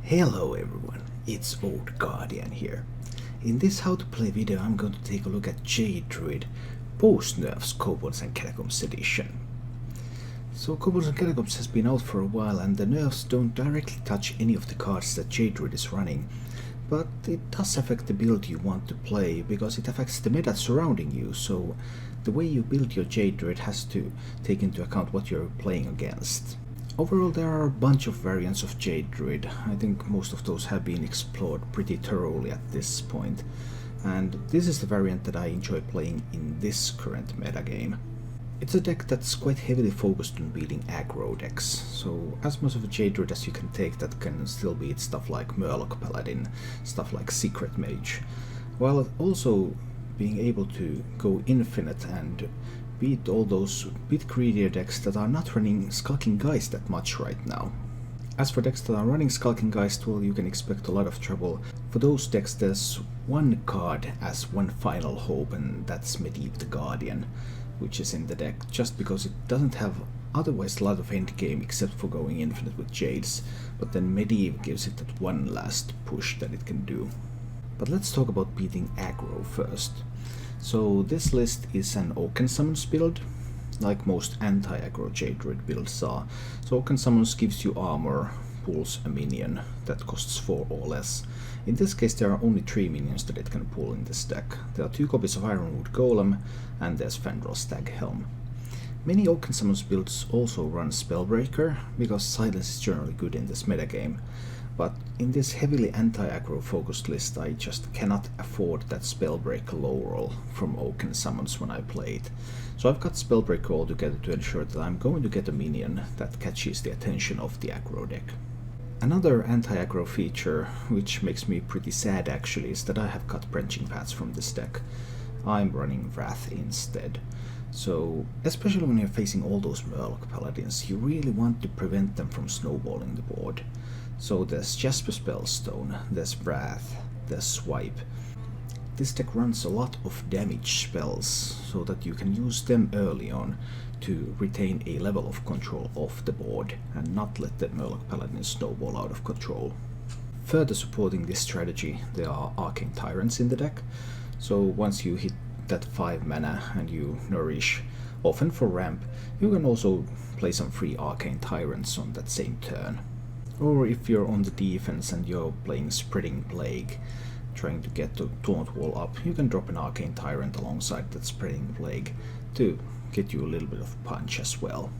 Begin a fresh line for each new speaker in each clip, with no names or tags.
Hello everyone, it's Old Guardian here. In this how to play video I'm going to take a look at Jade Druid post-nerfs Kobolds and Catacombs edition. So Kobolds and Catacombs has been out for a while and the nerfs don't directly touch any of the cards that Jade Druid is running, but it does affect the build you want to play because it affects the meta surrounding you, so the way you build your Jade Druid has to take into account what you're playing against. Overall, there are a bunch of variants of Jade Druid. I think most of those have been explored pretty thoroughly at this point, and this is the variant that I enjoy playing in this current metagame. It's a deck that's quite heavily focused on beating aggro decks, so as much of a Jade Druid as you can take that can still beat stuff like Murloc Paladin, stuff like Secret Mage, while also being able to go infinite and beat all those bit greedier decks that are not running Skulking Geist that much right now. As for decks that are running Skulking Geist, well, you can expect a lot of trouble. For those decks there's one card as one final hope, and that's Medivh the Guardian, which is in the deck just because it doesn't have otherwise a lot of endgame except for going infinite with Jades, but then Medivh gives it that one last push that it can do. But let's talk about beating aggro first. So this list is an Oaken Summons build, like most anti-aggro Jade Druid builds are. So Oaken Summons gives you armor, pulls a minion that costs 4 or less. In this case there are only 3 minions that it can pull in this deck. There are 2 copies of Ironwood Golem and there's Fenrir's Staghelm. Many Oaken Summons builds also run Spellbreaker, because silence is generally good in this metagame. But in this heavily anti-aggro focused list I just cannot afford that Spellbreaker low roll from Oaken Summons when I play it. So I've got Spellbreaker all together to ensure that I'm going to get a minion that catches the attention of the aggro deck. Another anti-aggro feature, which makes me pretty sad actually, is that I have cut Branching Paths from this deck. I'm running Wrath instead. So, especially when you're facing all those Murloc Paladins, you really want to prevent them from snowballing the board. So there's Jasper Spellstone, there's Wrath, there's Swipe. This deck runs a lot of damage spells, so that you can use them early on to retain a level of control off the board and not let the Murloc Paladin snowball out of control. Further supporting this strategy, there are Arcane Tyrants in the deck. So once you hit that 5 mana and you nourish, often for ramp, you can also play some free Arcane Tyrants on that same turn. Or if you're on the defense and you're playing Spreading Plague, trying to get the Taunt Wall up, you can drop an Arcane Tyrant alongside that Spreading Plague to get you a little bit of punch as well.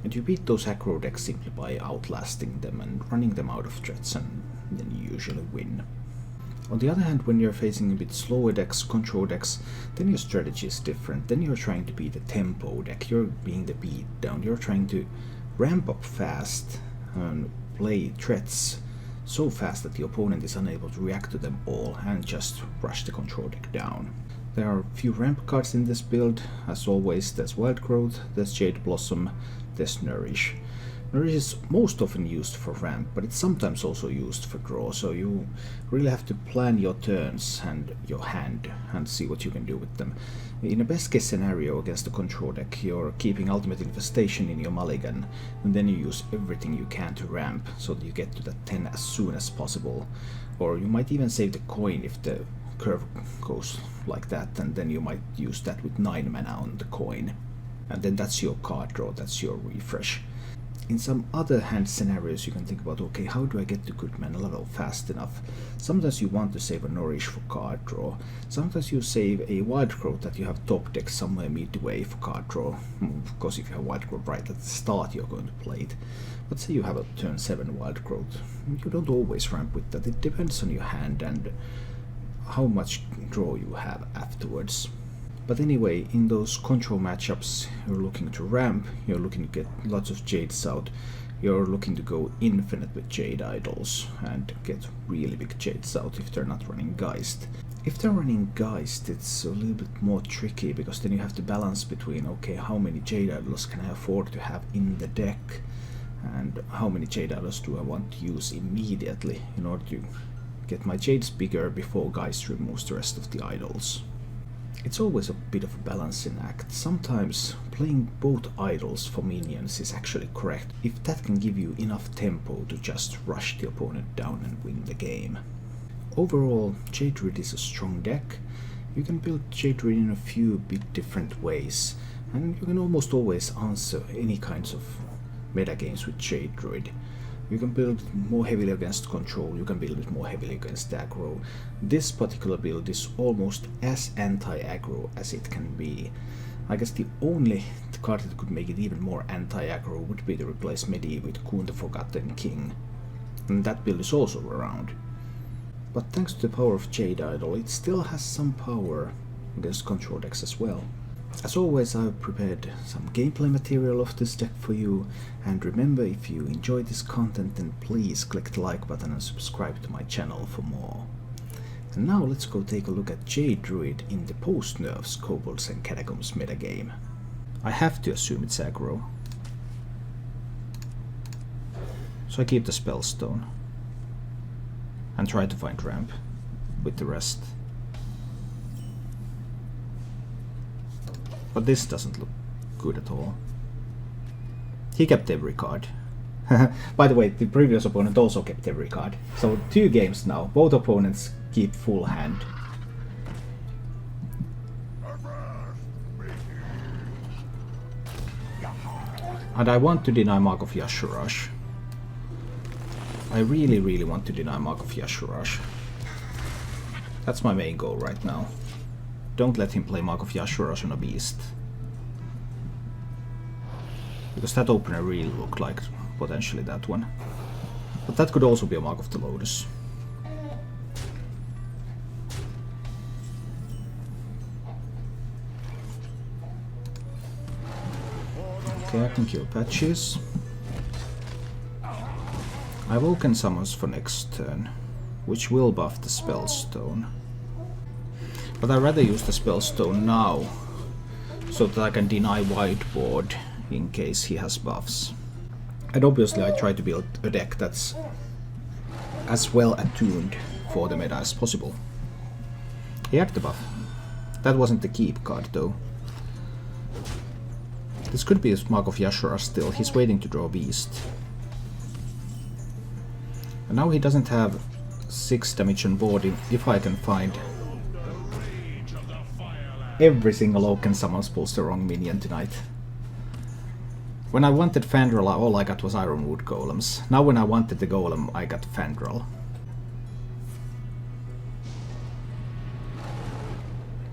And you beat those aggro decks simply by outlasting them and running them out of threats, and then you usually win. On the other hand, when you're facing a bit slower decks, control decks, then your strategy is different. Then you're trying to be the tempo deck, you're being the beat down, you're trying to ramp up fast and play threats so fast that the opponent is unable to react to them all and just rush the control deck down. There are a few ramp cards in this build. As always, there's Wild Growth, there's Jade Blossom, there's Nourish. Nourish is most often used for ramp, but it's sometimes also used for draw, so you really have to plan your turns and your hand and see what you can do with them. In a best case scenario against the control deck, you're keeping Ultimate Infestation in your mulligan, and then you use everything you can to ramp so that you get to that 10 as soon as possible. Or you might even save the coin if the curve goes like that, and then you might use that with 9 mana on the coin. And then that's your card draw, that's your refresh. In some other hand scenarios you can think about, okay, how do I get to good mana level fast enough? Sometimes you want to save a Nourish for card draw. Sometimes you save a Wild Growth that you have top deck somewhere midway for card draw. Of course, if you have Wild Growth right at the start you're going to play it. But say you have a turn 7 Wild Growth. You don't always ramp with that. It depends on your hand and how much draw you have afterwards. But anyway, in those control matchups, you're looking to ramp, you're looking to get lots of Jades out, you're looking to go infinite with Jade Idols and get really big Jades out if they're not running Geist. If they're running Geist, it's a little bit more tricky, because then you have to balance between, okay, how many Jade Idols can I afford to have in the deck, and how many Jade Idols do I want to use immediately in order to get my Jades bigger before Geist removes the rest of the idols. It's always a bit of a balancing act. Sometimes playing both idols for minions is actually correct, if that can give you enough tempo to just rush the opponent down and win the game. Overall, Jade Druid is a strong deck. You can build Jade Druid in a few bit different ways, and you can almost always answer any kinds of meta games with Jade Druid. You can build more heavily against control, you can build it more heavily against aggro. This particular build is almost as anti-aggro as it can be. I guess the only card that could make it even more anti-aggro would be to replace Medi with Khun the Forgotten King. And that build is also around. But thanks to the power of Jade Idol, it still has some power against control decks as well. As always, I've prepared some gameplay material of this deck for you, and remember, if you enjoy this content, then please click the like button and subscribe to my channel for more. And now let's go take a look at Jade Druid in the post-nerfs Kobolds and Catacombs metagame. I have to assume it's aggro, so I keep the Spellstone and try to find ramp with the rest. But this doesn't look good at all. He kept every card. By the way, the previous opponent also kept every card. So 2 games now, both opponents keep full hand. And I want to deny Mark of Yashurash. I really want to deny Mark of Yashurash. That's my main goal right now. Don't let him play Mark of Yashurash on a beast. Because that opener really looked like potentially that one. But that could also be a Mark of the Lotus. Okay, I can kill Patches. I've Woken Summons for next turn, which will buff the Spellstone. But I'd rather use the Spellstone now, so that I can deny Whiteboard in case he has buffs. And obviously I try to build a deck that's as well attuned for the meta as possible. He had the buff. That wasn't the keep card though. This could be a Mark of Yashura still, he's waiting to draw a beast. And now he doesn't have 6 damage on board if I can find... Every single Woken Summons pulls the wrong minion tonight. When I wanted Fandral, all I got was Ironwood Golems. Now when I wanted the Golem, I got Fandral.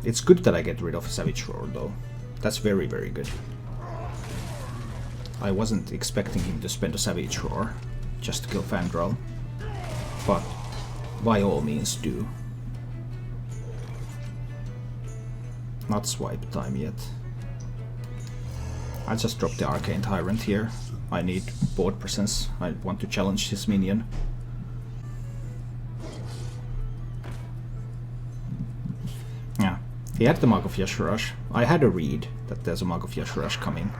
It's good that I get rid of Savage Roar though. That's very good. I wasn't expecting him to spend a Savage Roar just to kill Fandral. But by all means do. Not swipe time yet. I just dropped the Arcane Tyrant here. I need board presence. I want to challenge his minion. Yeah, he had the Mark of Yashurash. I had a read that there's a Mark of Yashurash coming.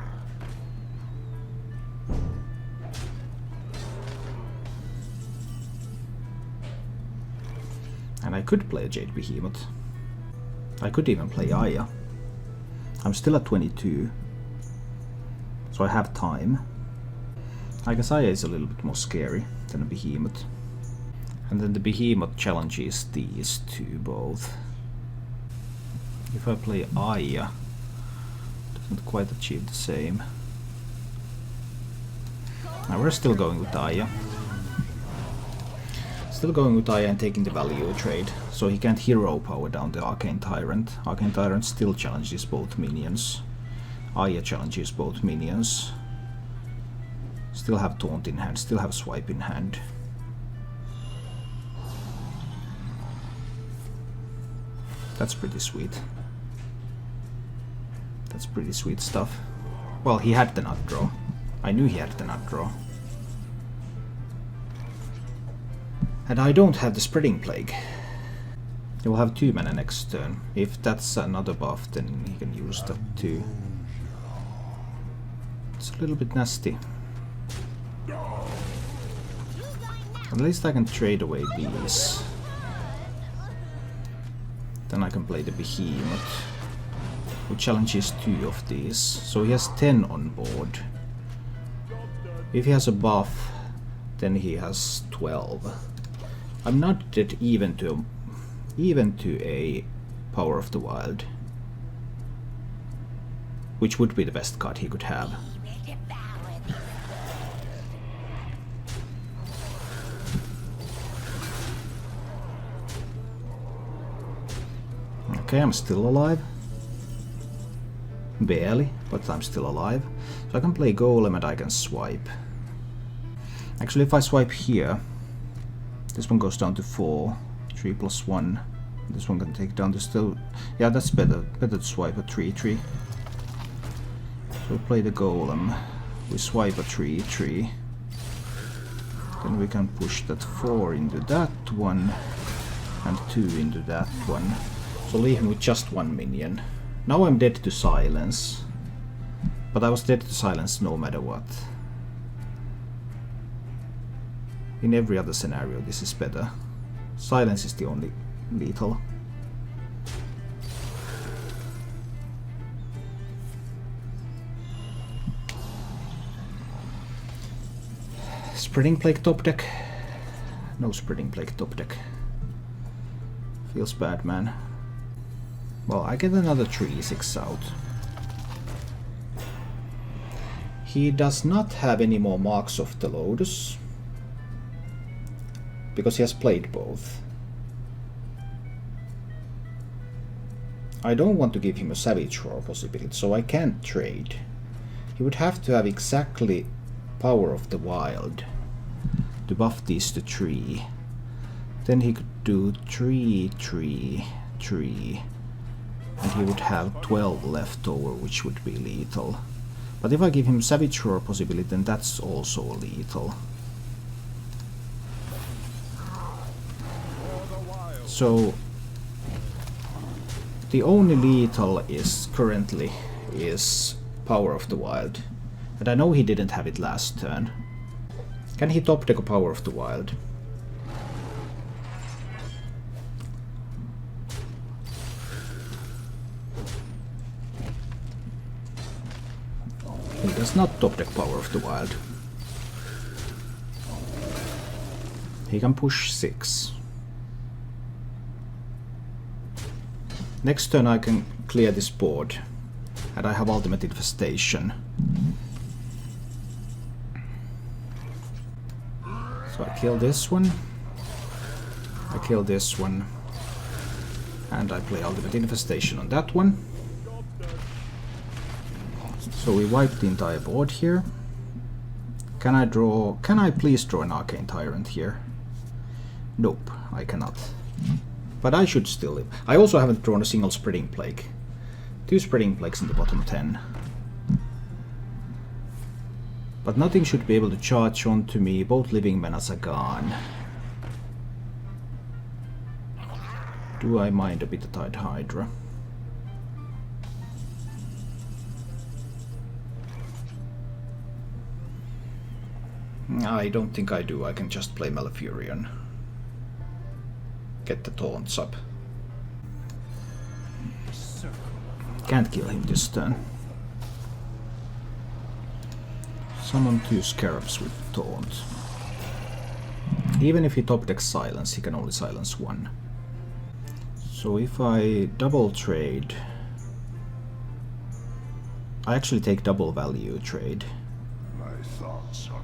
And I could play a Jade Behemoth. I could even play Aya. I'm still at 22. So I have time. I guess Aya is a little bit more scary than a Behemoth. And then the Behemoth challenges these two both. If I play Aya, it doesn't quite achieve the same. Now we're still going with Aya. Still going with Aya and taking the value trade, so he can't hero power down the Arcane Tyrant. Arcane Tyrant still challenges both minions. Aya challenges both minions. Still have Taunt in hand, still have Swipe in hand. That's pretty sweet. That's pretty sweet stuff. Well, he had the nut draw. I knew he had the nut draw. And I don't have the Spreading Plague. He will have 2 mana next turn. If that's another buff, then he can use that too. It's a little bit nasty. At least I can trade away these. Then I can play the Behemoth. who challenges 2 of these. So he has 10 on board. If he has a buff, then he has 12. I'm not dead even to a Power of the Wild, which would be the best card he could have. Okay, I'm still alive. Barely, but I'm still alive. So I can play Golem and I can swipe. Actually, if I swipe here, this one goes down to 4. 3 plus 1. This one can take down to still... Yeah, that's better. Better to swipe a 3/3. So we play the Golem. We swipe a 3/3. Then we can push that 4 into that one. And 2 into that one. So leave him with just 1 minion. Now I'm dead to silence. But I was dead to silence no matter what. In every other scenario this is better. Silence is the only lethal. Spreading Plague top deck. No Spreading Plague top deck. Feels bad, man. Well, I get another 3/6 out. He does not have any more Marks of the Lotus, because he has played both. I don't want to give him a Savage Roar possibility, so I can't trade. He would have to have exactly Power of the Wild to buff these to 3. Then he could do 3, 3, 3. And he would have 12 left over, which would be lethal. But if I give him Savage Roar possibility, then that's also lethal. So the only lethal is currently is Power of the Wild. And I know he didn't have it last turn. Can he top deck a Power of the Wild? He does not top deck Power of the Wild. He can push 6. Next turn I can clear this board, and I have Ultimate Infestation. So I kill this one, I kill this one, and I play Ultimate Infestation on that one. So we wipe the entire board here. Can I please draw an Arcane Tyrant here? Nope, I cannot. But I should still live. I also haven't drawn a single Spreading Plague. 2 Spreading Plagues in the bottom 10. But nothing should be able to charge onto me. Both living menas are gone. Do I mind a bit of Tide Hydra? I don't think I do. I can just play Malfurion. Get the taunts up. Can't kill him this turn. Summon 2 Scarabs with taunt. Even if he top decks silence, he can only silence 1. So if I double trade, I actually take double value trade.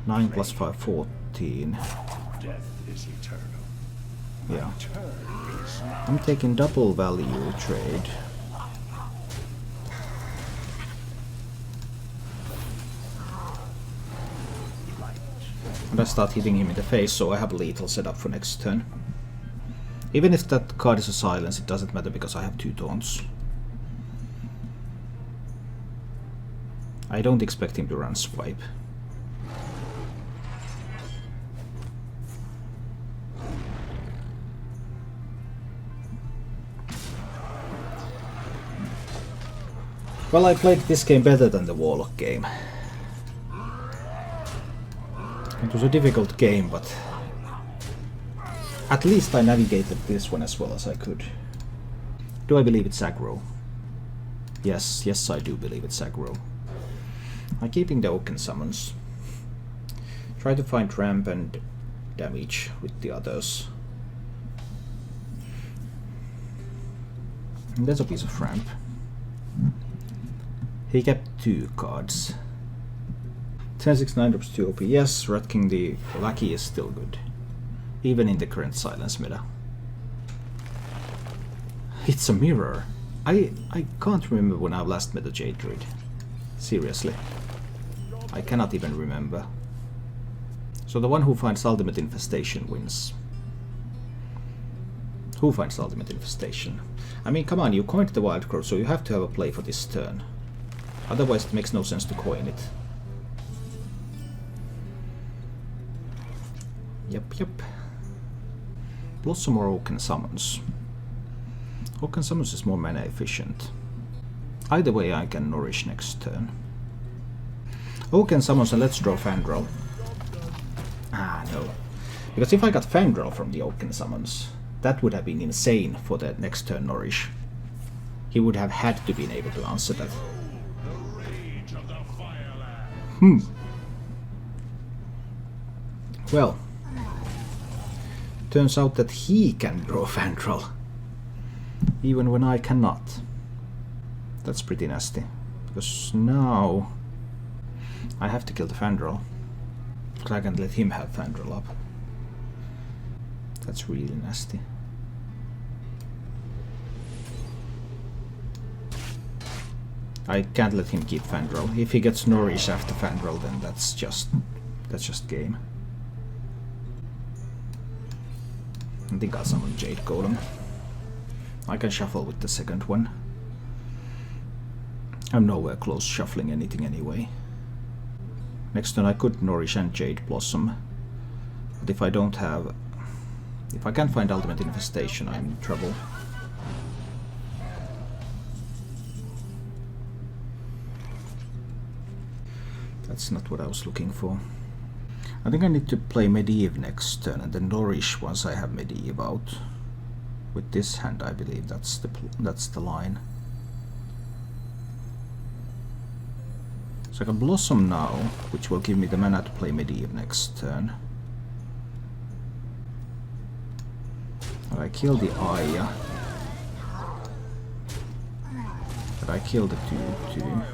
9 plus 5, 14.
Death is eternal.
Yeah. I'm taking double value trade. And I start hitting him in the face, so I have lethal set up for next turn. Even if that card is a silence, it doesn't matter because I have 2 taunts. I don't expect him to run swipe. Well, I played this game better than the Warlock game. It was a difficult game, but at least I navigated this one as well as I could. Do I believe it's aggro? Yes, I do believe it's aggro. I'm keeping the Oaken Summons. Try to find ramp and damage with the others. And there's a piece of ramp. He kept 2 cards. 10-6-9 drops 2 OP. Yes, Rat King the Lackey is still good. Even in the current silence meta. It's a mirror. I can't remember when I last met a Jade Druid. Seriously. I cannot even remember. So the one who finds Ultimate Infestation wins. Who finds Ultimate Infestation? I mean, come on, you coined the Wild Growth, so you have to have a play for this turn. Otherwise it makes no sense to coin it. Yep. Blossom or Oaken Summons? Oaken Summons is more mana efficient. Either way I can nourish next turn. Oaken Summons and let's draw Fandral. Ah, no. Because if I got Fandral from the Oaken Summons, that would have been insane for the next turn nourish. He would have had to be able to answer that. Well, turns out that he can draw Fandral, even when I cannot. That's pretty nasty, because now I have to kill the Fandral, because I can't let him have Fandral up. That's really nasty. I can't let him keep Fandral. If he gets Nourish after Fandral, then that's just game. I think I'll summon Jade Golem. I can shuffle with the second one. I'm nowhere close shuffling anything anyway. Next turn I could Nourish and Jade Blossom. But if I don't have... If I can't find Ultimate Infestation, I'm in trouble. That's not what I was looking for. I think I need to play Medivh next turn and then Nourish once I have Medivh out. With this hand, I believe that's the line. So I can Blossom now, which will give me the mana to play Medivh next turn. And I kill the Aya. But I kill the 2/2.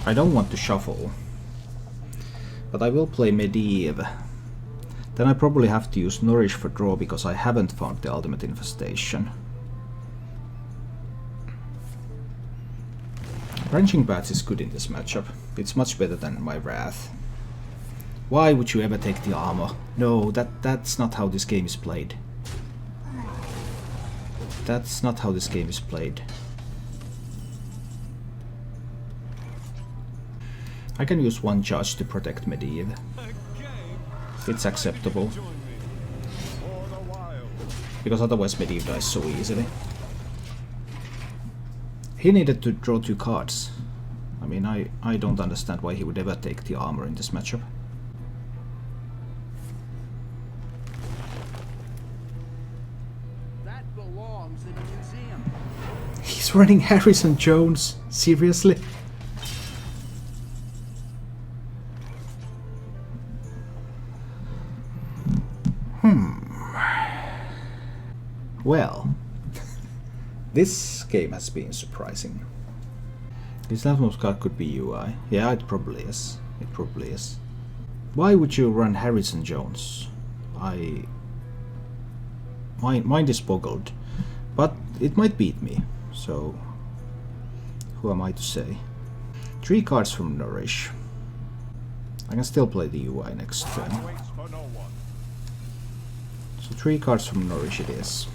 I don't want to shuffle, but I will play Medivh. Then I probably have to use Nourish for draw because I haven't found the Ultimate Infestation. Branching Bats is good in this matchup. It's much better than my Wrath. Why would you ever take the armor? No, that's not how this game is played. That's not how this game is played. I can use 1 charge to protect Medivh. It's acceptable. Because otherwise Medivh dies so easily. He needed to draw 2 cards. I mean, I don't understand why he would ever take the armor in this matchup.
That belongs in a museum.
He's running Harrison Jones? Seriously? Well, this game has been surprising. This leftmost card could be UI. Yeah, it probably is. It probably is. Why would you run Harrison Jones? Mind is boggled. But it might beat me, so who am I to say? 3 cards from Nourish. I can still play the UI next turn. So 3 cards from Nourish it is.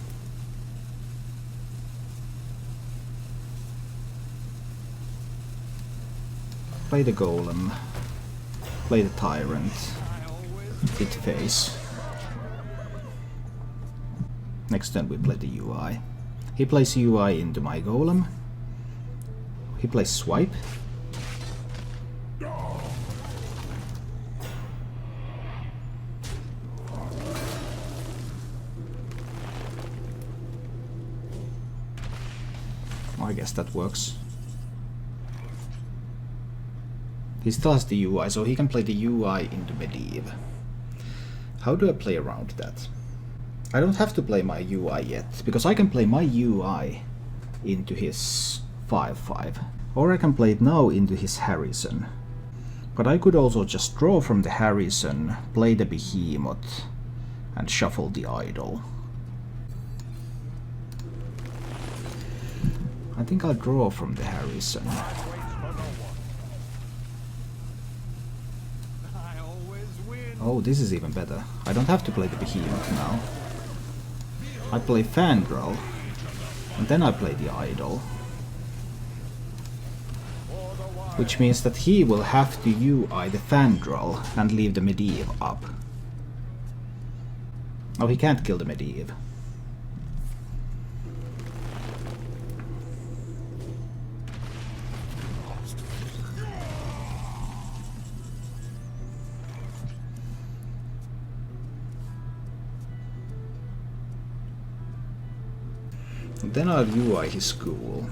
Play the Golem, play the Tyrant, hit face. Next turn we play the UI. He plays UI into my Golem. He plays Swipe. I guess that works. He still has the UI, so he can play the UI into Medivh. How do I play around that? I don't have to play my UI yet, because I can play my UI into his 5/5. Or I can play it now into his Harrison. But I could also just draw from the Harrison, play the Behemoth, and shuffle the Idol. I think I'll draw from the Harrison. Oh, this is even better. I don't have to play the Behemoth now. I play Fandral, and then I play the Idol. Which means that he will have to UI the Fandral and leave the Medivh up. Oh, he can't kill the Medivh. Then I'll UI his school.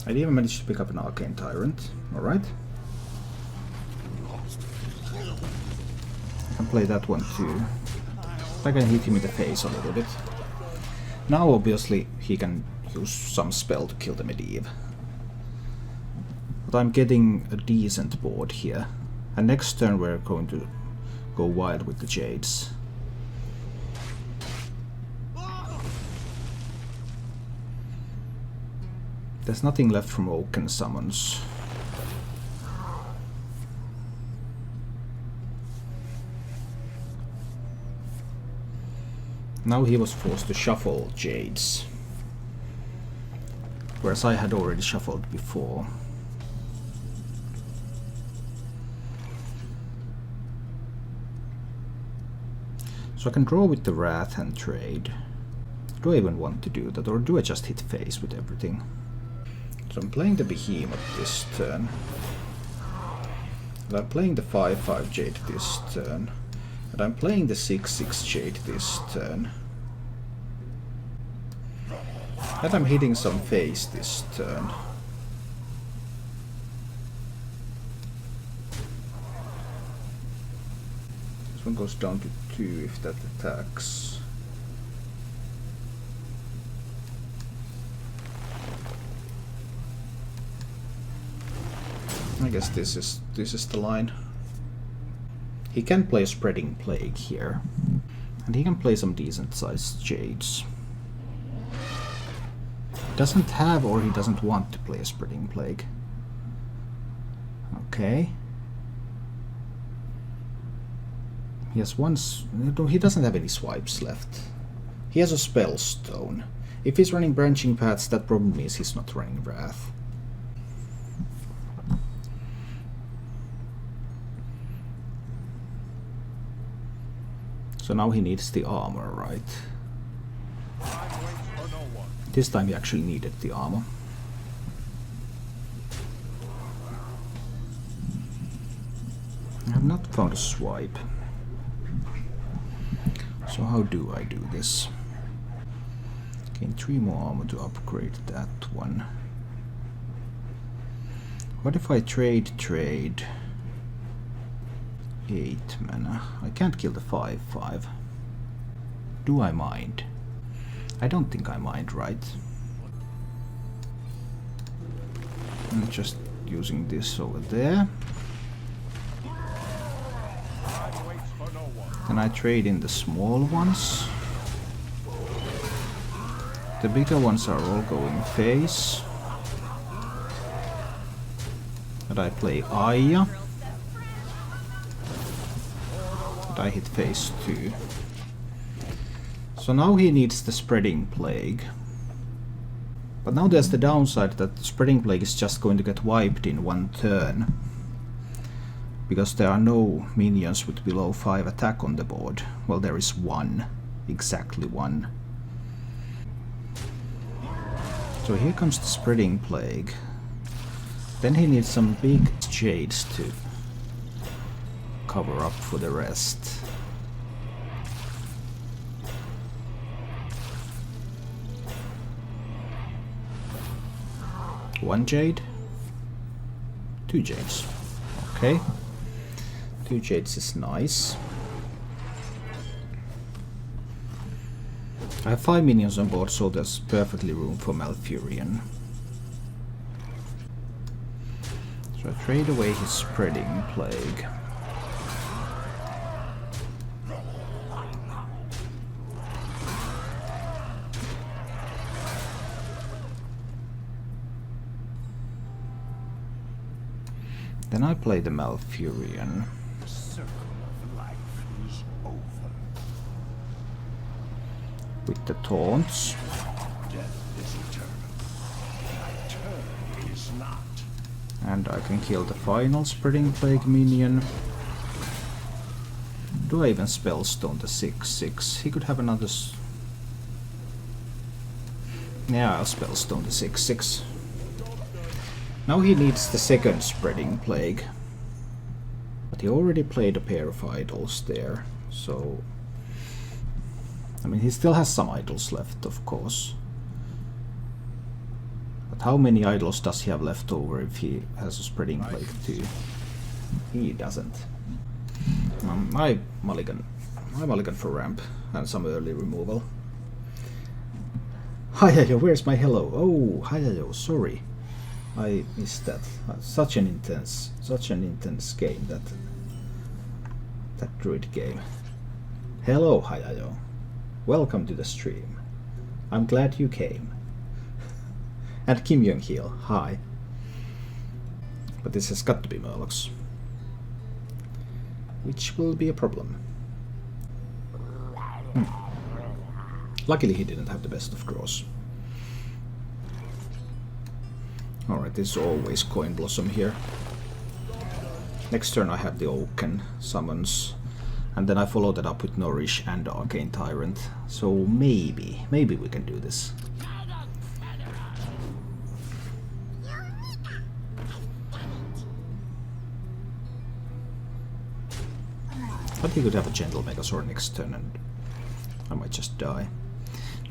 I didn't even manage to pick up an Arcane Tyrant. Alright. I can play that one too. I can hit him in the face a little bit. Now obviously he can use some spell to kill the Medivh. But I'm getting a decent board here. And next turn we're going to go wild with the Jades. There's nothing left from Oaken Summons. Now he was forced to shuffle Jades. Whereas I had already shuffled before. So I can draw with the Wrath and trade. Do I even want to do that, or do I just hit face with everything? So I'm playing the Behemoth this turn. And I'm playing the 5/5 Jade this turn. And I'm playing the 6/6 Jade this turn. And I'm hitting some face this turn. This one goes down to 2 if that attacks. I guess this is the line. He can play Spreading Plague here. And he can play some decent sized Jades. He doesn't have, or he doesn't want to play a Spreading Plague. Okay. He has one. He doesn't have any swipes left. He has a Spellstone. If he's running Branching Paths, that probably means he's not running Wrath. So now he needs the armor, right? This time he actually needed the armor. I have not found a swipe. So how do I do this? Gain 3 more armor to upgrade that one. What if I trade 8 mana. I can't kill the 5/5. Do I mind? I don't think I mind, right? I'm just using this over there. Then I trade in the small ones. The bigger ones are all going face. And I play Aya. I hit phase 2. So now he needs the Spreading Plague. But now there's the downside that the Spreading Plague is just going to get wiped in one turn. Because there are no minions with below 5 attack on the board. Well, there is one. Exactly one. So here comes the Spreading Plague. Then he needs some big Jades to cover up for the rest. 1 Jade. 2 Jades. Okay. 2 Jades is nice. I have 5 minions on board, so there's perfectly room for Malfurion. So I trade away his Spreading Plague. Then I play the Malfurion.
The circle of life is over.
With the taunts.
Death is eternal. My turn is not.
And I can kill the final Spreading Plague minion. Do I even Spellstone the 6/6? He could have another... Yeah, I'll Spellstone the 6/6. Now he needs the second Spreading Plague. But he already played a pair of idols there, so... I mean, he still has some idols left, of course. But how many idols does he have left over if he has a Spreading Plague too? He doesn't. I mulligan for ramp and some early removal. Hayayo, where's my hello? Oh, Hayayo, sorry. I missed that. Such an intense game, that druid game. Hello, Hayayo. Welcome to the stream. I'm glad you came. And Kim Young-Heel, hi. But this has got to be Murlocs. Which will be a problem. Luckily he didn't have the best of draws. Alright, this is always Coin Blossom here. Next turn I have the Oaken summons. And then I follow that up with Nourish and Arcane Tyrant. So maybe we can do this. But he could have a Gentle Megazord next turn and I might just die.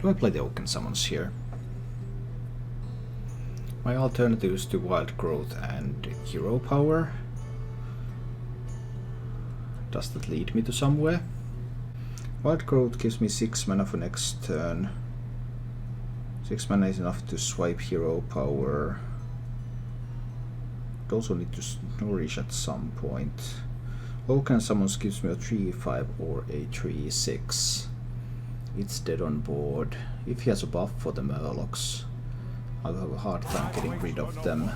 Do I play the Oaken summons here? My alternatives to Wild Growth and Hero Power. Does that lead me to somewhere? Wild Growth gives me 6 mana for next turn. 6 mana is enough to swipe Hero Power. I'd also need to Nourish at some point. Oaken Summons gives me a 3/5 or a 3/6. It's dead on board. If he has a buff for the Murlocs, I'll have a hard time getting rid of them.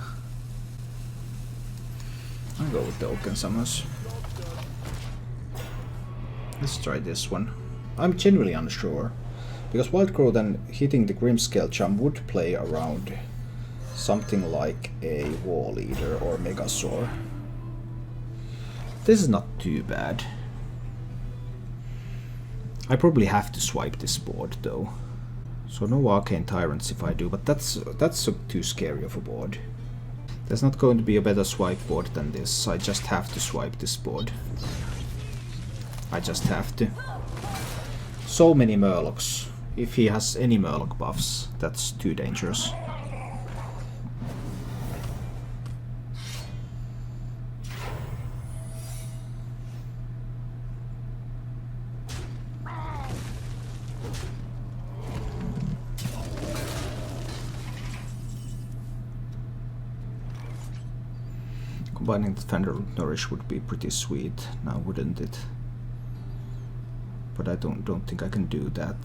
I'll go with the Oaken Summons. Let's try this one. I'm genuinely unsure, because Wild Growth and hitting the Grimscale Charm would play around something like a Wall Eater or Megasaur. This is not too bad. I probably have to swipe this board though. So no Arcane Tyrants if I do, but that's too scary of a board. There's not going to be a better swipe board than this. I just have to swipe this board. I just have to. So many Murlocs. If he has any Murloc buffs, that's too dangerous. Combining the Defender with Nourish would be pretty sweet now, wouldn't it? But I don't think I can do that.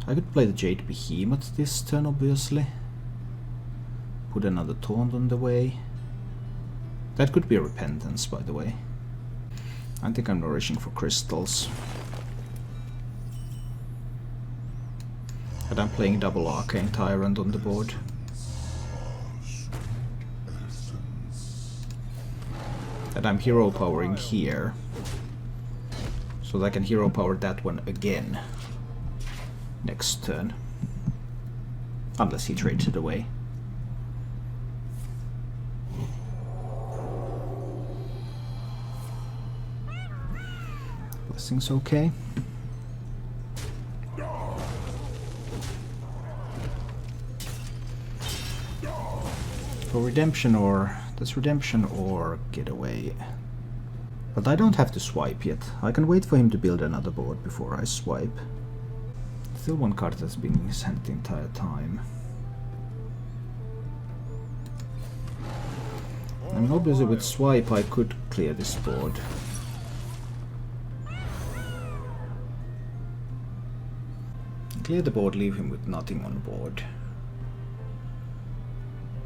I could play the Jade Behemoth this turn, obviously. Put another taunt on the way. That could be a Repentance, by the way. I think I'm nourishing for crystals. And I'm playing double Arcane Tyrant on the board. And I'm hero powering here, so that I can hero power that one again next turn, unless he trades it away. Blessing's okay. So redemption or... that's redemption or getaway. But I don't have to swipe yet. I can wait for him to build another board before I swipe. Still one card that's been in his hand the entire time. I mean, obviously with swipe I could clear this board. Clear the board, leave him with nothing on board.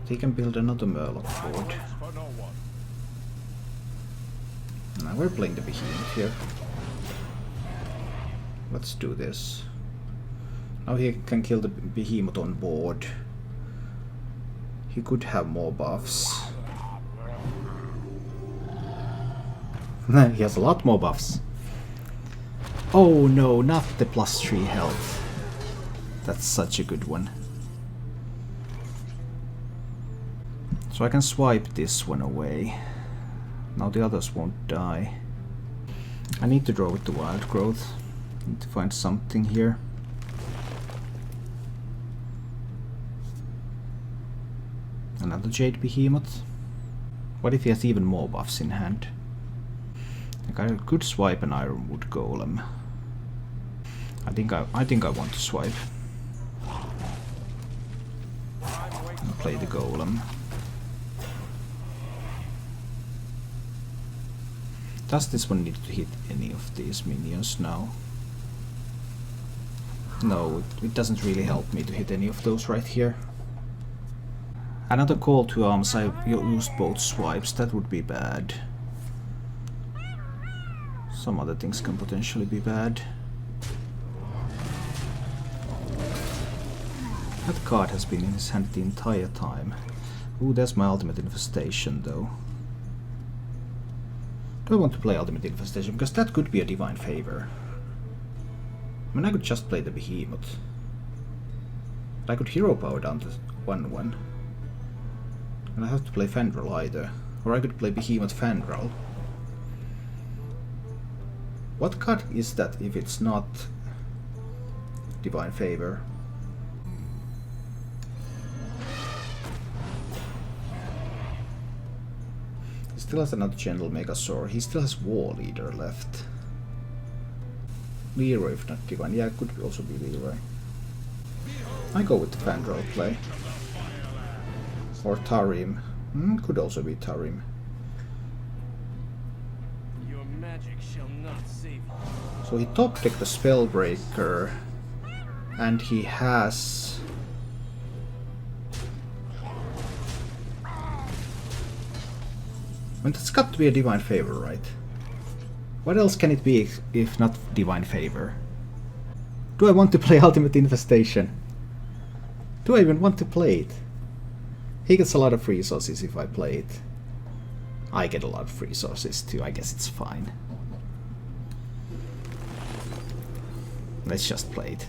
He can build another Murloc board. Now we're playing the Behemoth here. Let's do this. Now he can kill the Behemoth on board. He could have more buffs. He has a lot more buffs. Oh no, not the +3 health. That's such a good one. So I can swipe this one away. Now the others won't die. I need to draw with the wild growth. Need to find something here. Another Jade Behemoth. What if he has even more buffs in hand? I could swipe an Ironwood Golem. I think I want to swipe. And play the Golem. Does this one need to hit any of these minions now? No, it doesn't really help me to hit any of those right here. Another call to arms, I used both swipes, that would be bad. Some other things can potentially be bad. That card has been in his hand the entire time. Ooh, there's my Ultimate Infestation though. Do I want to play Ultimate Infestation? Because that could be a Divine Favor. I mean, I could just play the Behemoth. I could Hero Power down to 1/1. And I have to play Fandral either. Or I could play Behemoth Fandral. What card is that if it's not Divine Favor? He still has another Gentle Megasaur. He still has War Leader left. Leroy if not Divine. Yeah, it could also be Leroy. I go with the Fandral play. Or Tarim. Could also be Tarim.
Your magic shall not save you.
So he top decked the Spellbreaker, and he has... Well, that's got to be a Divine Favor, right? What else can it be if not Divine Favor? Do I want to play Ultimate Infestation? Do I even want to play it? He gets a lot of resources if I play it. I get a lot of resources too, I guess it's fine. Let's just play it.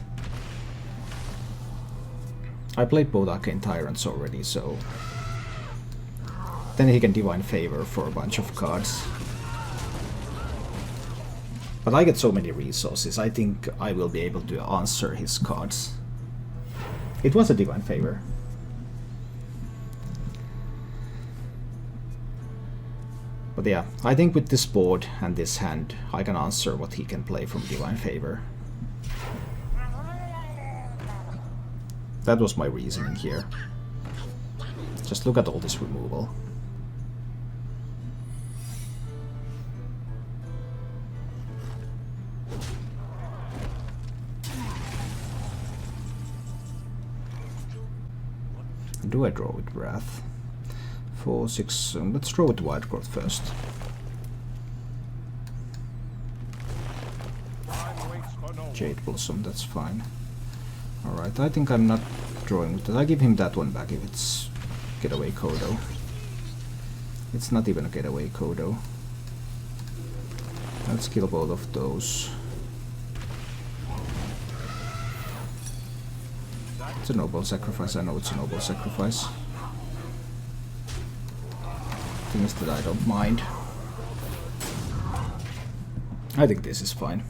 I played both Arcane Tyrants already, so... Then he can Divine Favor for a bunch of cards. But I get so many resources, I think I will be able to answer his cards. It was a Divine Favor. But yeah, I think with this board and this hand, I can answer what he can play from Divine Favor. That was my reasoning here. Just look at all this removal. Do I draw with Wrath? 4, 6... let's draw with Wild Growth first. Jade Blossom, that's fine. Alright, I think I'm not drawing with that. I give him that one back if it's Getaway Kodo. It's not even a Getaway Kodo. Let's kill both of those. It's a noble sacrifice, I know it's a noble sacrifice. Thing is that I don't mind. I think this is fine.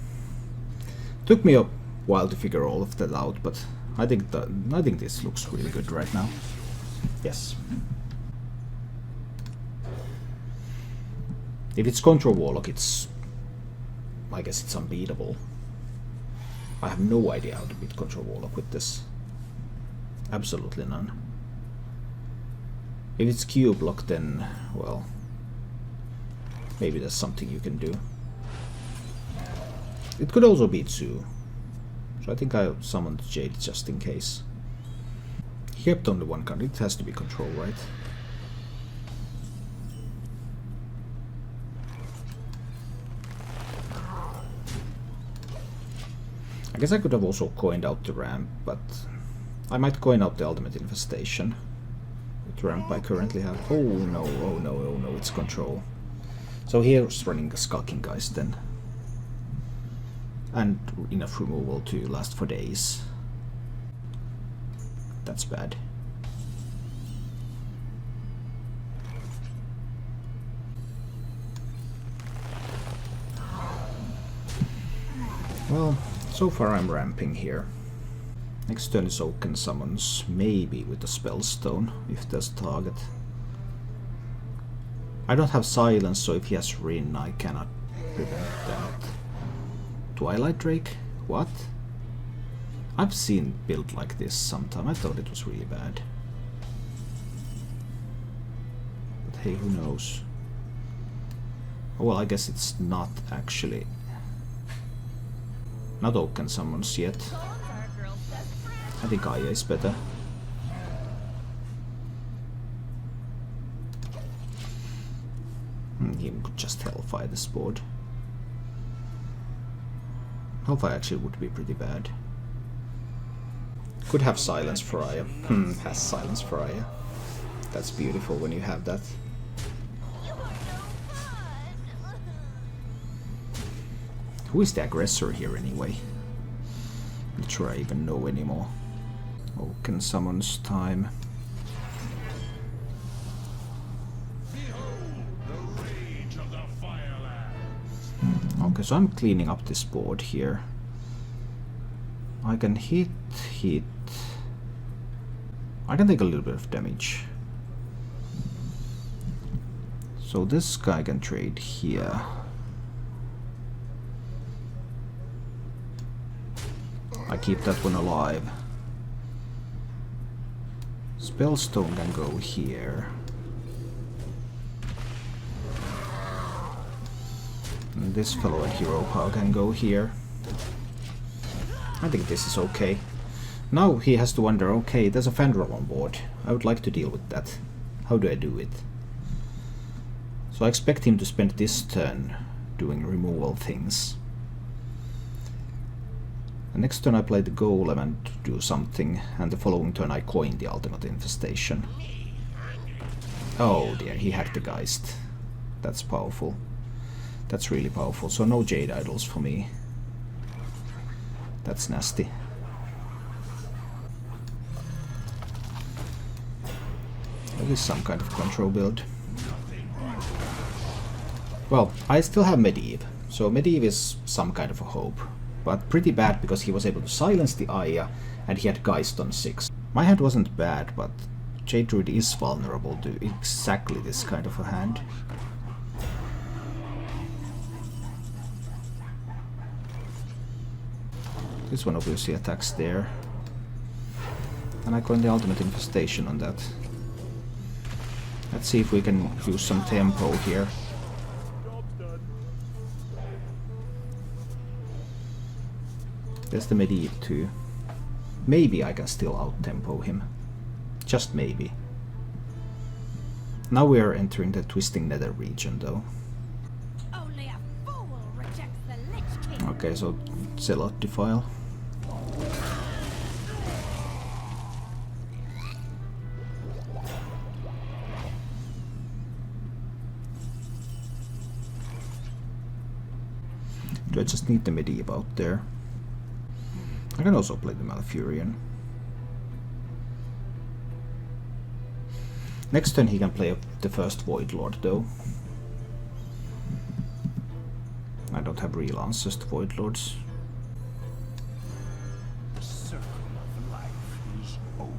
Took me a while to figure all of that out, but I think this looks really good right now. Yes. If it's Control Warlock, I guess it's unbeatable. I have no idea how to beat Control Warlock with this. Absolutely none. If it's Q-block, then, well, maybe there's something you can do. It could also be 2. So I think I summoned Jade just in case. He kept only one card. It has to be Control, right? I guess I could have also coined out the ramp, but I might coin out the ultimate infestation. With ramp I currently have. Oh no, oh no, oh no, it's Control. So here's running a Skulking Geist then. And enough removal to last for days. That's bad. Well, so far I'm ramping here. Next turn is Oaken Summons, maybe with a Spellstone, if there's target. I don't have Silence, so if he has Rin, I cannot prevent that. Twilight Drake? What? I've seen build like this sometime. I thought it was really bad. But hey, who knows? Oh, well, I guess it's not actually... Not Oaken Summons yet. I think Aya is better. He could just Hellfire this board. Hellfire actually would be pretty bad. Could have Silence for Aya. Has Silence for Aya. That's beautiful when you have that. Who is the aggressor here anyway? I'm not sure I even know anymore. Oaken Summons time. Okay, so I'm cleaning up this board here. I can hit. I can take a little bit of damage. So this guy can trade here. I keep that one alive. Spellstone can go here. And this fellow at Hero Power can go here. I think this is okay. Now he has to wonder, okay, there's a Fandral on board. I would like to deal with that. How do I do it? So I expect him to spend this turn doing removal things. The next turn I play the Golem and do something, and the following turn I coin the Ultimate Infestation. Oh dear, he had the Geist. That's powerful. That's really powerful. So no Jade Idols for me. That's nasty. At least some kind of control build. Well, I still have Medivh, so Medivh is some kind of a hope. But pretty bad because he was able to silence the Aya and he had Geist on 6. My hand wasn't bad, but Jade Druid is vulnerable to exactly this kind of a hand. This one obviously attacks there. And I coin the Ultimate Infestation on that. Let's see if we can use some tempo here. There's the Medivh too. Maybe I can still out-tempo him. Just maybe. Now we are entering the Twisting Nether region though.
Only a fool rejects the Lich King.
Okay, so Zealot Defile. Do I just need the Medivh out there? I can also play the Malfurion. Next turn he can play the first Void Lord though. I don't have real answers to Void Lords.
The circle of life is over.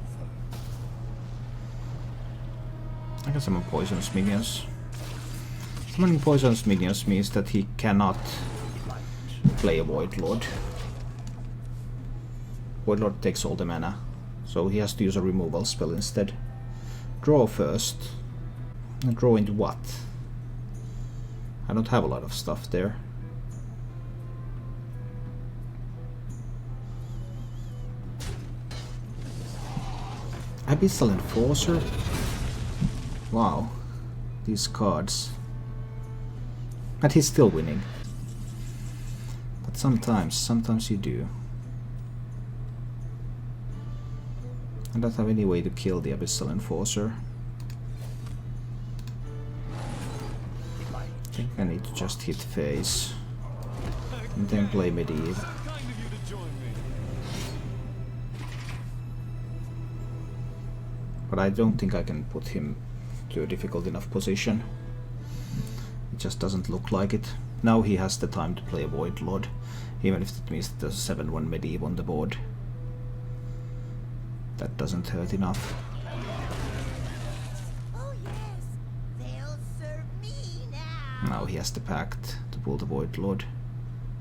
I can summon Poisonous Minions. Summoning poisonous minions means that he cannot play a Void Lord. Void Lord takes all the mana, so he has to use a removal spell instead. Draw first. And draw into what? I don't have a lot of stuff there. Abyssal Enforcer? Wow. These cards. And he's still winning. But sometimes you do. I don't have any way to kill the Abyssal Enforcer. I think I need to just hit face. And then play Medieval. But I don't think I can put him to a difficult enough position. It just doesn't look like it. Now he has the time to play a Void Lord, even if it means there's 7-1 Medieval on the board. That doesn't hurt enough.
Oh yes, they'll serve me now.
Now he has the Pact to pull the Void Lord.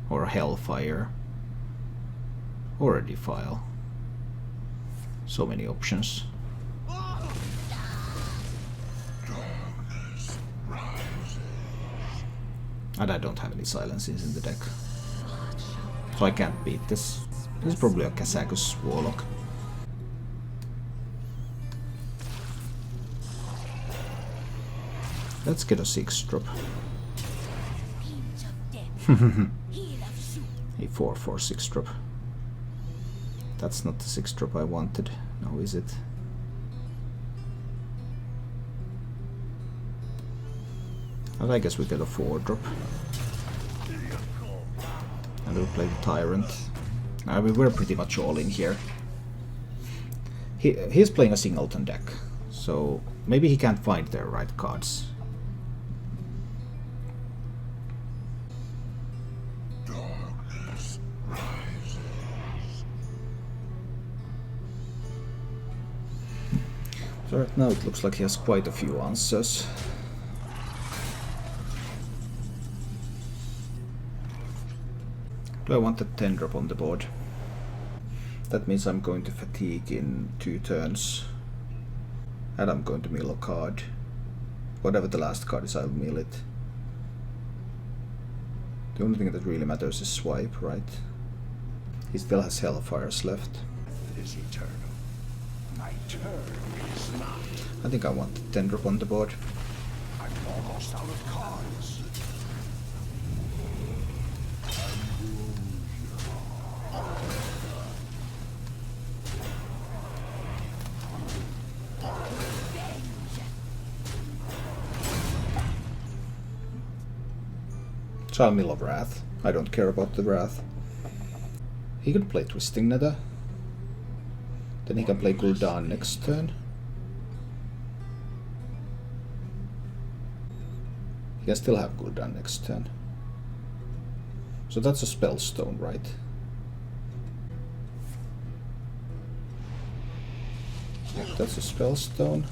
Or a Hellfire. Or a Defile. So many options. And I don't have any silences in the deck. So I can't beat this. This is probably a Kazakus Warlock. Let's get a 6-drop. A 4/4 6-drop. That's not the 6-drop I wanted. No, is it? But I guess we get a 4-drop. And we'll play the Tyrant. We're pretty much all in here. He's playing a singleton deck, so maybe he can't find their right cards. So right now it looks like he has quite a few answers. Do I want a 10-drop on the board? That means I'm going to fatigue in 2 turns. And I'm going to mill a card. Whatever the last card is, I'll mill it. The only thing that really matters is swipe, right? He still has Hellfires left.
Is eternal. My turn is not.
I think I want a 10-drop on the board.
I'm almost out of cards.
So I'll mill a Wrath. I don't care about the Wrath. He can play Twisting Nether. Then he can play Gul'dan next turn. He can still have Gul'dan next turn. So that's a Spellstone, right? Yeah, that's a Spellstone.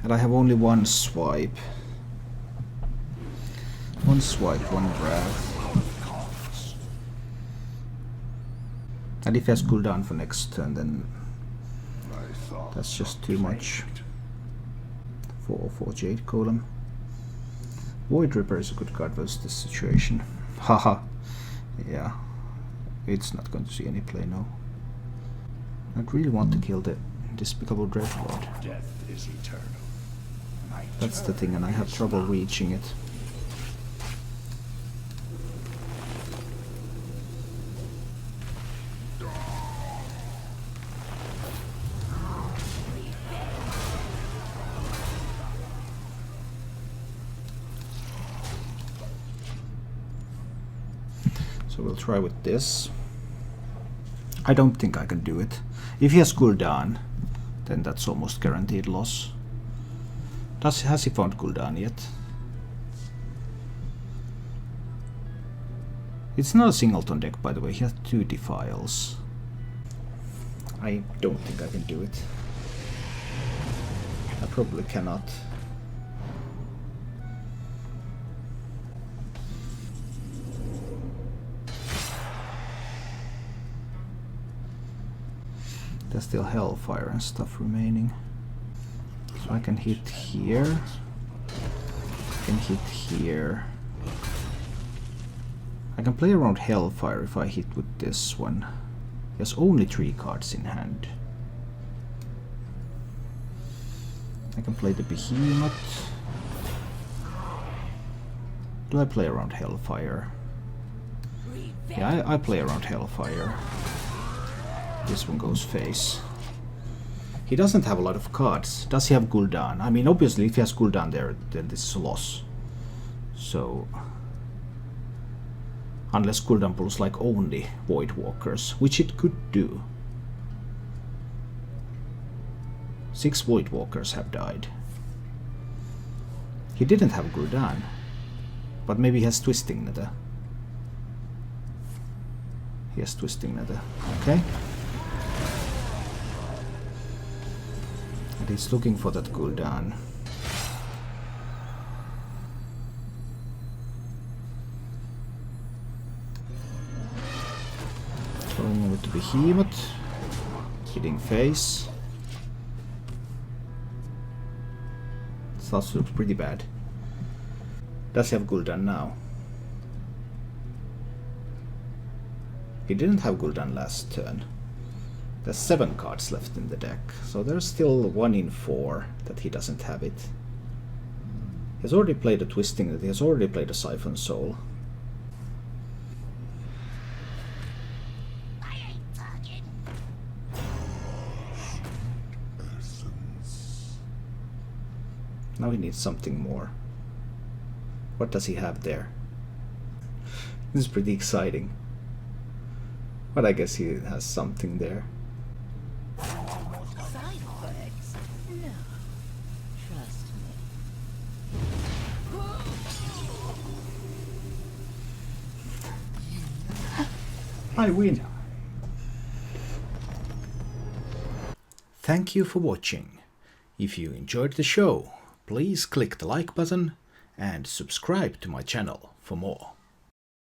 And I have only one swipe. One swipe, one Wrath. And if he has Gul'dan for next turn, then that's just too much. 4/4 Jade Golem. Void Ripper is a good card versus this situation. Haha. Yeah. It's not going to see any play now. I'd really want to kill the Despicable Dreadlord.
Death is eternal. My
That's the thing, and I have trouble reaching it. So we'll try with this. I don't think I can do it. If he has Gul'dan, then that's almost guaranteed loss. Has he found Gul'dan yet? It's not a singleton deck, by the way. He has 2 Defiles. I don't think I can do it. Probably cannot. There's still Hellfire and stuff remaining. So I can hit here. I can hit here. I can play around Hellfire if I hit with this one. He has only 3 cards in hand. I can play the Behemoth. Do I play around Hellfire? Yeah, I play around Hellfire. This one goes face. He doesn't have a lot of cards. Does he have Gul'dan? I mean, obviously, if he has Gul'dan there, then this is a loss. So, unless Gul'dan pulls like only Void Walkers, which it could do. 6 Void Walkers have died. He didn't have Gul'dan, but maybe he has Twisting Nether. He has Twisting Nether. Okay. And he's looking for that Gul'dan. Going over to Behemoth. Hitting face. Starts to look pretty bad. Does he have Gul'dan now? He didn't have Gul'dan last turn. There's 7 cards left in the deck, so there's still 1 in 4 that he doesn't have it. He has already played a Twisting, he has already played a Siphon Soul. Now he needs something more. What does he have there? This is pretty exciting. But I guess he has something there.
Side effects? No. Trust me.
I win! Thank you for watching. If you enjoyed the show, please click the like button and subscribe to my channel for more.